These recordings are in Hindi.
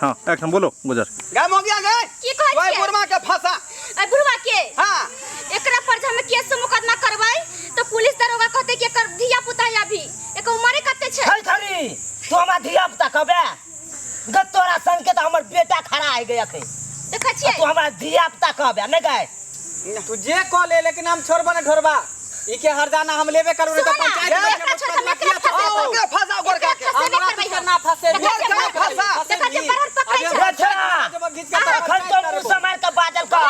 हाँ एकदम बोलो गुजर गए मोगिया गए की कहै ओए छियै बुढ़वा के फंसा ए बुढ़वा के हां एकरा पर हम केस मुकदमा करबै तो पुलिस दरोगा कहते कि एकर धिया पुता है अभी एक उम्र कते छै है खरी तू हमरा धिया पुता कहबे ग तोरा संग के त हमर बेटा खड़ा है गया खे देखै छियै तू हमरा धिया पुता कहबे नै गए तू जे कह ले लेकिन हम छोड़बो न ढोरबा ई के हर जाना हम लेबे करू त पंचायत के फंसा गोरका के हमरा के ना फंसे गोरका फंसा देखै छियै परहर पकड़ै छै अखन तो मुंह से मार के बादल कर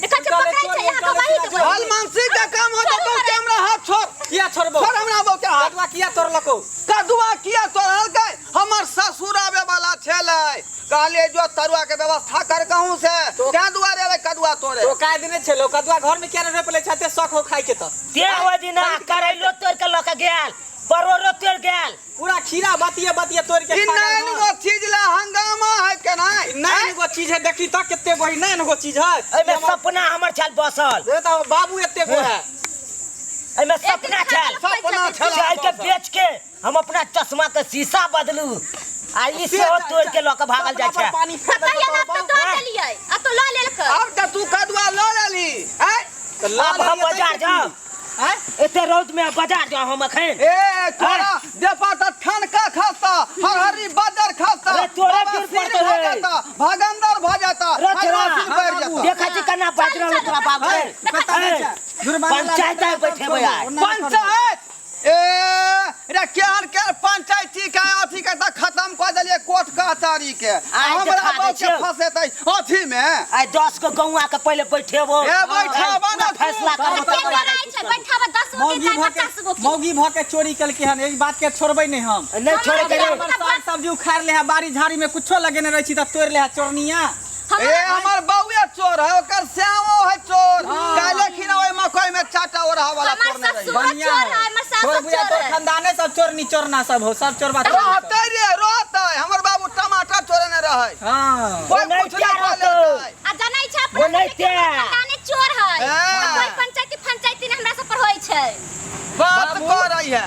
देखै छियै पकड़ै छै यहां गवाही देबै हल मानसी का काम हो तो कैमरा हाथ छोड़ किया छोड़बो छोड़ हमरा बो के हाथ किया तोड़लको कदुआ किया तोड़ल गए हमर ससुर आवे वाला छेलै कहले जो तरुआ के व्यवस्था कर कहूं से क्या दुआरे रे कदुआ तोड़े तो काय दिन छेलो कदुआ घर में क्या रोपले छते शौक हो खाई के त ते ओ दिना करैलो तोड़ के लक गेल परोरो तोड़ गेल पूरा खीरा बतिए तोड़ के खा नहीं वो चीज ला हंगामा है के नहीं वो चीज है देखी त केते बही नहीं वो चीज है एमे सपना हमर छल बसल रे त बाबू एते गो है एमे सपना छल चाय के बेच के हम अपना चश्मा के शीशा बदलू आ ई से तोड़ के लक भागल जाय छै पानी पता या ना तो तोड़ देलियै आ तो ल लेलक अब त तू कदुआ ल लेली हैं अब हम बाजार जाओ हैं एते रौद में बाजार जाओ हम अखन ए तोरा देपा त ठनका खाता हरहरी बादर खाता अरे तोरे गिर पड़त है भागंदर भ जाता देखा छी कना बाज रहल तोरा बाप पंचायत बैठे भैया पंचायत ए रे केहन के पंचायती का अथी के त खत्म क देलिए कोर्ट कचहरी के हमरा बाप के फसेतै अथी में आई 10 को गौवा के पहले बैठेबो ए बैठाबा ना फैसला करबो बैठाबा 10 गो के 50 गो मौगी भ के चोरी कलके हन एक बात के छोड़बै नहीं हम नहीं छोड़े के हमर साग सब्जी उखाड़ ले है बाड़ी झाड़ी में कुछो लगेने रहै छी त तोड़ ले है चोरनिया ए हमर बउए चोर है ओकर श्यामो है चोर काले खिना ओय मकई में चाटा ओरहा वाला चोर नहीं रही बढ़िया हमर सास चोर खानदाने सब चोरनी चोरना सब हो सब चोरबा रहतै रे रहतै हमर बाबू टमाटर चोरने रहै हां कोई कुछ नहीं बोले आ जानै छै वो नहीं ते खानदाने चोर है कोई पंचायती ने हमरा सब पर होय छै बाप